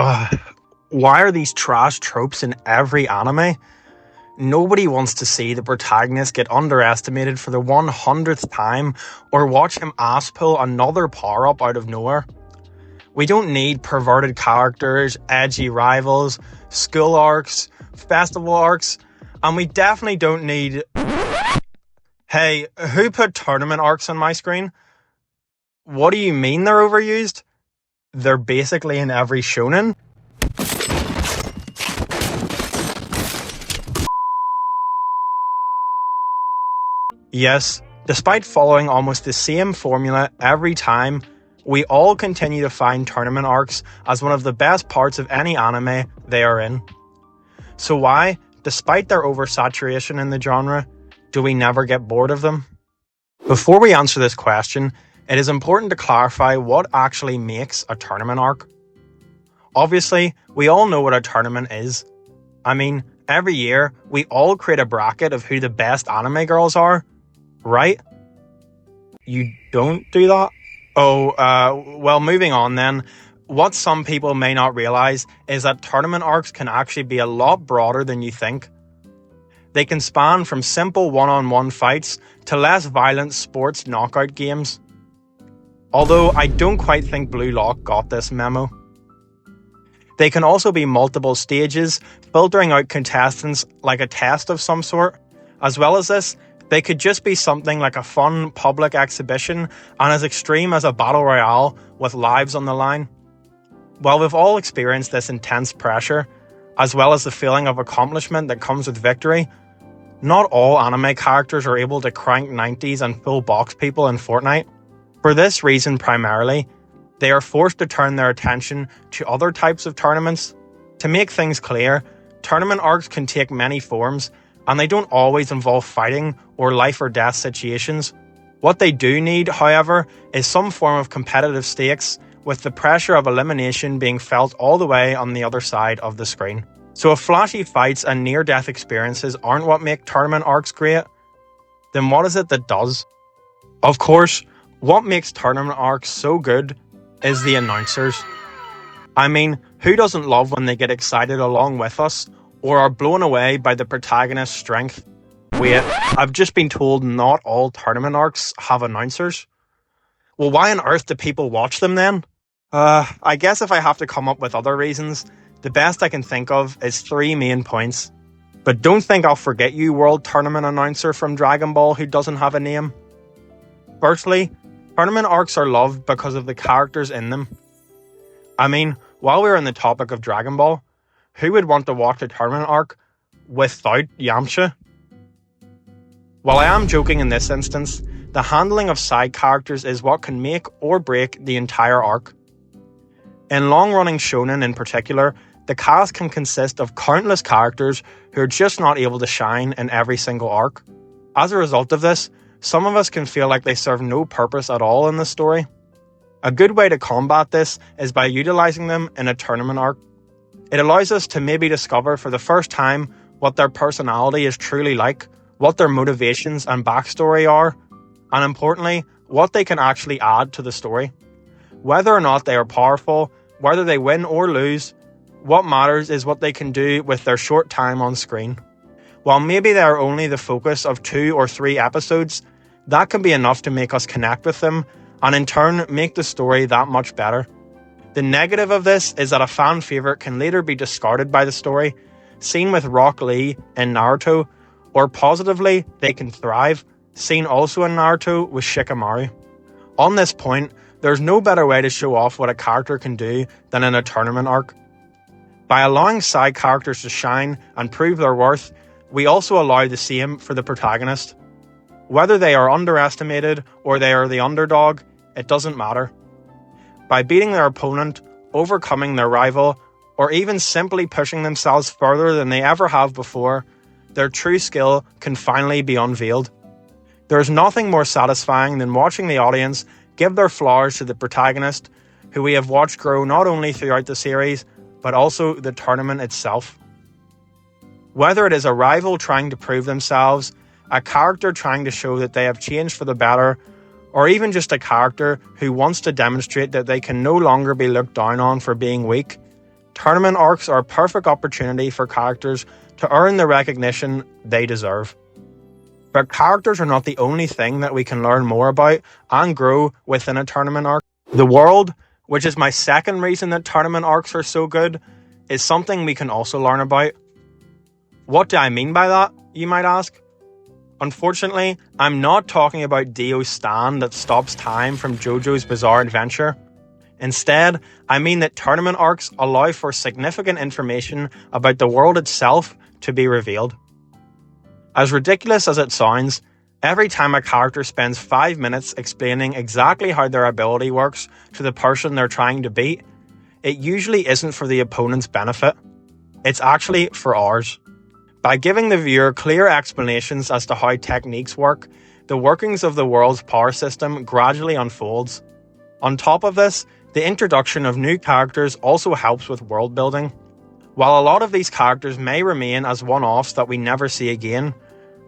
Why are these trash tropes in every anime? Nobody wants to see the protagonist get underestimated for the 100th time or watch him ass pull another power-up out of nowhere. We don't need perverted characters, edgy rivals, school arcs, festival arcs, and we definitely don't need... Hey, who put tournament arcs on my screen? What do you mean they're overused? They're basically in every shounen. Yes, despite following almost the same formula every time, we all continue to find tournament arcs as one of the best parts of any anime they are in. So why, despite their oversaturation in the genre, do we never get bored of them? Before we answer this question, it is important to clarify what actually makes a tournament arc. Obviously, we all know what a tournament is. I mean, every year, we all create a bracket of who the best anime girls are, right? You don't do that? Well, moving on then. What some people may not realize is that tournament arcs can actually be a lot broader than you think. They can span from simple one-on-one fights to less violent sports knockout games. Although I don't quite think Blue Lock got this memo. They can also be multiple stages, filtering out contestants like a test of some sort. As well as this, they could just be something like a fun public exhibition and as extreme as a battle royale with lives on the line. While we've all experienced this intense pressure, as well as the feeling of accomplishment that comes with victory, not all anime characters are able to crank 90s and full box people in Fortnite. For this reason primarily, they are forced to turn their attention to other types of tournaments. To make things clear, tournament arcs can take many forms, and they don't always involve fighting or life or death situations. What they do need, however, is some form of competitive stakes, with the pressure of elimination being felt all the way on the other side of the screen. So if flashy fights and near-death experiences aren't what make tournament arcs great, then what is it that does? Of course, what makes tournament arcs so good is the announcers. I mean, who doesn't love when they get excited along with us, or are blown away by the protagonist's strength? Wait, I've just been told not all tournament arcs have announcers. Well, why on earth do people watch them then? I guess if I have to come up with other reasons, the best I can think of is 3 main points. But don't think I'll forget you, World Tournament announcer from Dragon Ball who doesn't have a name. Firstly, tournament arcs are loved because of the characters in them. I mean, while we're on the topic of Dragon Ball, who would want to watch a tournament arc without Yamcha? While I am joking in this instance, the handling of side characters is what can make or break the entire arc. In long-running shounen in particular, the cast can consist of countless characters who are just not able to shine in every single arc. As a result of this, some of us can feel like they serve no purpose at all in the story. A good way to combat this is by utilising them in a tournament arc. It allows us to maybe discover for the first time what their personality is truly like, what their motivations and backstory are, and importantly, what they can actually add to the story. Whether or not they are powerful, whether they win or lose, what matters is what they can do with their short time on screen. While maybe they are only the focus of 2 or 3 episodes, that can be enough to make us connect with them, and in turn make the story that much better. The negative of this is that a fan favourite can later be discarded by the story, seen with Rock Lee in Naruto, or positively, they can thrive, seen also in Naruto with Shikamaru. On this point, there's no better way to show off what a character can do than in a tournament arc. By allowing side characters to shine and prove their worth, we also allow the same for the protagonist. Whether they are underestimated or they are the underdog, it doesn't matter. By beating their opponent, overcoming their rival, or even simply pushing themselves further than they ever have before, their true skill can finally be unveiled. There is nothing more satisfying than watching the audience give their flowers to the protagonist, who we have watched grow not only throughout the series, but also the tournament itself. Whether it is a rival trying to prove themselves, a character trying to show that they have changed for the better, or even just a character who wants to demonstrate that they can no longer be looked down on for being weak, Tournament arcs are a perfect opportunity for characters to earn the recognition they deserve. But characters are not the only thing that we can learn more about and grow within a tournament arc. The world, which is my second reason that tournament arcs are so good, is something we can also learn about. What do I mean by that, you might ask? Unfortunately, I'm not talking about Dio's stand that stops time from JoJo's Bizarre Adventure. Instead, I mean that tournament arcs allow for significant information about the world itself to be revealed. As ridiculous as it sounds, every time a character spends 5 minutes explaining exactly how their ability works to the person they're trying to beat, it usually isn't for the opponent's benefit. It's actually for ours. By giving the viewer clear explanations as to how techniques work, the workings of the world's power system gradually unfolds. On top of this, the introduction of new characters also helps with world building. While a lot of these characters may remain as one-offs that we never see again,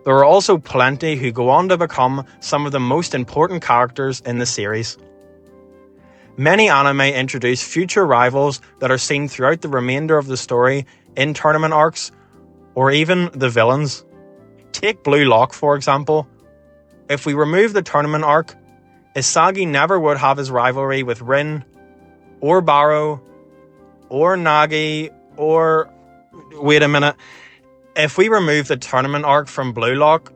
there are also plenty who go on to become some of the most important characters in the series. Many anime introduce future rivals that are seen throughout the remainder of the story in tournament arcs, or even the villains. Take Blue Lock, for example. If we remove the tournament arc, Isagi never would have his rivalry with Rin, or Barrow, or Nagi, or... Wait a minute. If we remove the tournament arc from Blue Lock,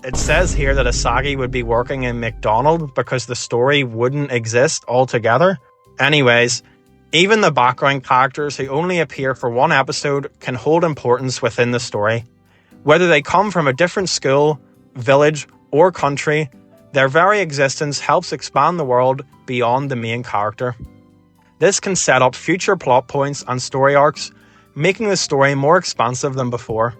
it says here that Isagi would be working in McDonald's because the story wouldn't exist altogether. Anyways, even the background characters who only appear for one episode can hold importance within the story. Whether they come from a different school, village, or country, their very existence helps expand the world beyond the main character. This can set up future plot points and story arcs, making the story more expansive than before.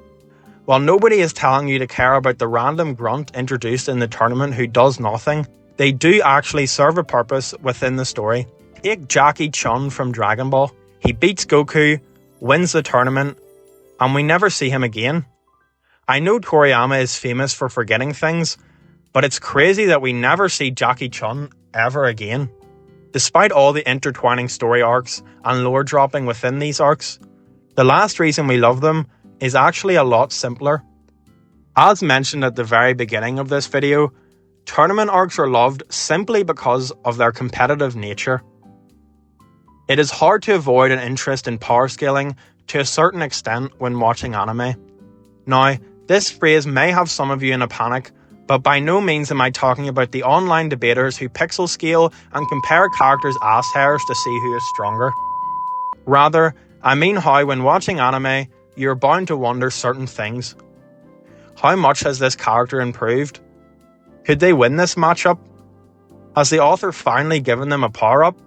While nobody is telling you to care about the random grunt introduced in the tournament who does nothing, they do actually serve a purpose within the story. Take Jackie Chun from Dragon Ball. He beats Goku, wins the tournament, and we never see him again. I know Toriyama is famous for forgetting things, but it's crazy that we never see Jackie Chun ever again. Despite all the intertwining story arcs and lore dropping within these arcs, the last reason we love them is actually a lot simpler. As mentioned at the very beginning of this video, tournament arcs are loved simply because of their competitive nature. It is hard to avoid an interest in power scaling to a certain extent when watching anime. Now, this phrase may have some of you in a panic, but by no means am I talking about the online debaters who pixel scale and compare characters' ass hairs to see who is stronger. Rather, I mean how when watching anime, you're bound to wonder certain things. How much has this character improved? Could they win this matchup? Has the author finally given them a power-up?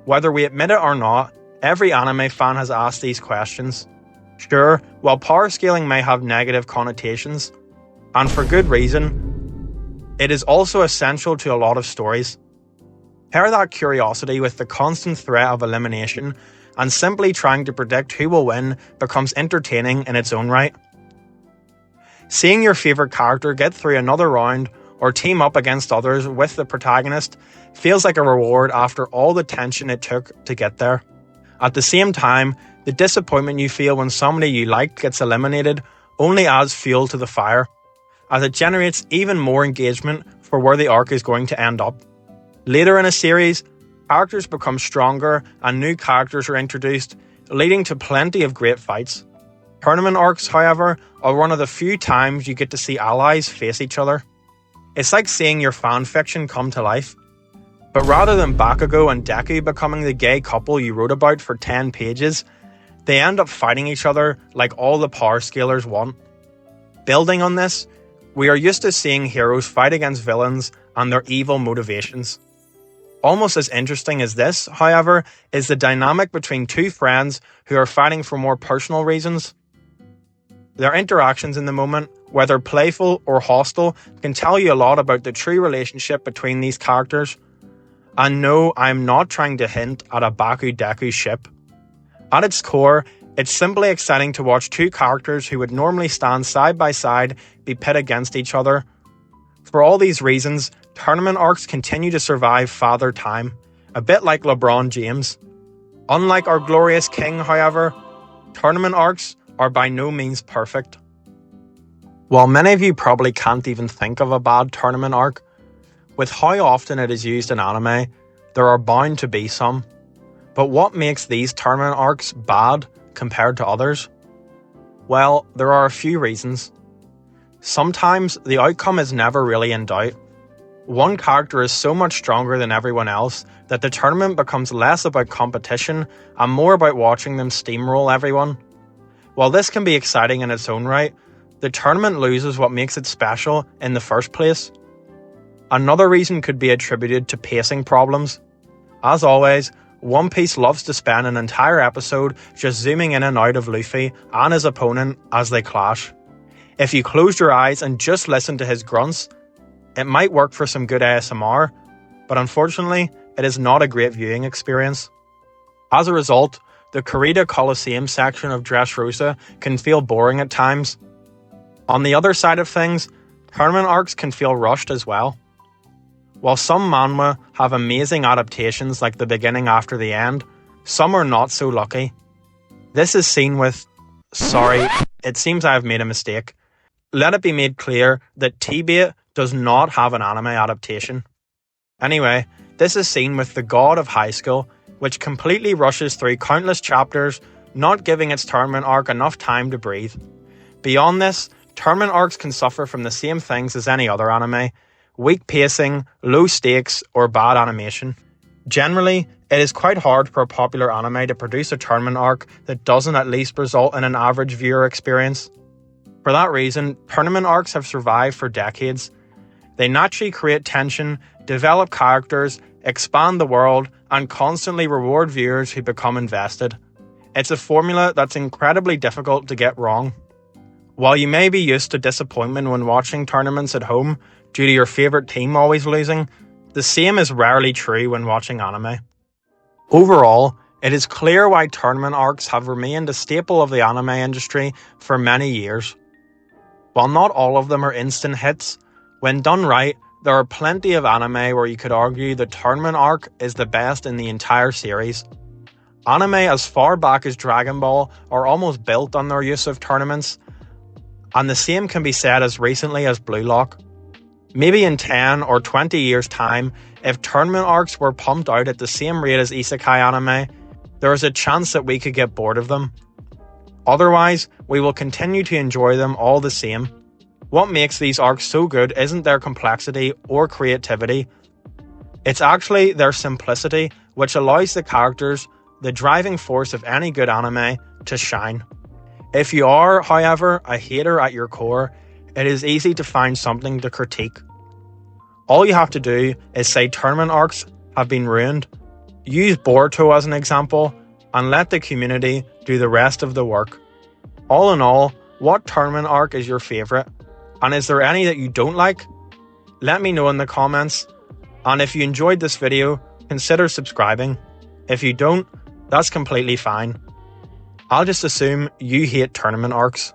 Whether we admit it or not, every anime fan has asked these questions. Sure, while power scaling may have negative connotations, and for good reason, it is also essential to a lot of stories. Pair that curiosity with the constant threat of elimination, and simply trying to predict who will win becomes entertaining in its own right. Seeing your favourite character get through another round or team up against others with the protagonist feels like a reward after all the tension it took to get there. At the same time, the disappointment you feel when somebody you like gets eliminated only adds fuel to the fire, as it generates even more engagement for where the arc is going to end up. Later in a series, characters become stronger and new characters are introduced, leading to plenty of great fights. Tournament arcs, however, are one of the few times you get to see allies face each other. It's like seeing your fanfiction come to life. But rather than Bakugo and Deku becoming the gay couple you wrote about for 10 pages, they end up fighting each other like all the power scalers want. Building on this, we are used to seeing heroes fight against villains and their evil motivations. Almost as interesting as this, however, is the dynamic between two friends who are fighting for more personal reasons. Their interactions in the moment, whether playful or hostile, can tell you a lot about the true relationship between these characters. And no, I'm not trying to hint at a Baku-Deku ship. At its core, it's simply exciting to watch two characters who would normally stand side by side be pit against each other. For all these reasons, tournament arcs continue to survive Father Time, a bit like LeBron James. Unlike our glorious king, however, tournament arcs are by no means perfect. While many of you probably can't even think of a bad tournament arc, with how often it is used in anime, there are bound to be some. But what makes these tournament arcs bad compared to others? Well, there are a few reasons. Sometimes the outcome is never really in doubt. One character is so much stronger than everyone else that the tournament becomes less about competition and more about watching them steamroll everyone. While this can be exciting in its own right, the tournament loses what makes it special in the first place. Another reason could be attributed to pacing problems. As always, One Piece loves to spend an entire episode just zooming in and out of Luffy and his opponent as they clash. If you closed your eyes and just listened to his grunts, it might work for some good ASMR, but unfortunately, it is not a great viewing experience. As a result, the Kurita Coliseum section of Dressrosa can feel boring at times. On the other side of things, tournament arcs can feel rushed as well. While some manhwa have amazing adaptations like the beginning after the end, some are not so lucky. This is seen with... Sorry, it seems I have made a mistake. Let it be made clear that T-Bait does not have an anime adaptation. Anyway, this is seen with The God of High School, which completely rushes through countless chapters, not giving its tournament arc enough time to breathe. Beyond this, tournament arcs can suffer from the same things as any other anime: weak pacing, low stakes, or bad animation. Generally, it is quite hard for a popular anime to produce a tournament arc that doesn't at least result in an average viewer experience. For that reason, tournament arcs have survived for decades. They naturally create tension, develop characters, expand the world, and constantly reward viewers who become invested. It's a formula that's incredibly difficult to get wrong. While you may be used to disappointment when watching tournaments at home due to your favourite team always losing, the same is rarely true when watching anime. Overall, it is clear why tournament arcs have remained a staple of the anime industry for many years. While not all of them are instant hits, when done right, there are plenty of anime where you could argue the tournament arc is the best in the entire series. Anime as far back as Dragon Ball are almost built on their use of tournaments, and the same can be said as recently as Blue Lock. Maybe in 10 or 20 years' time, if tournament arcs were pumped out at the same rate as isekai anime, there is a chance that we could get bored of them. Otherwise, we will continue to enjoy them all the same. What makes these arcs so good isn't their complexity or creativity. It's actually their simplicity, which allows the characters, the driving force of any good anime, to shine. If you are, however, a hater at your core, it is easy to find something to critique. All you have to do is say tournament arcs have been ruined, use Boruto as an example, and let the community do the rest of the work. All in all, what tournament arc is your favourite? And is there any that you don't like? Let me know in the comments. And if you enjoyed this video, consider subscribing. If you don't, that's completely fine. I'll just assume you hate tournament arcs.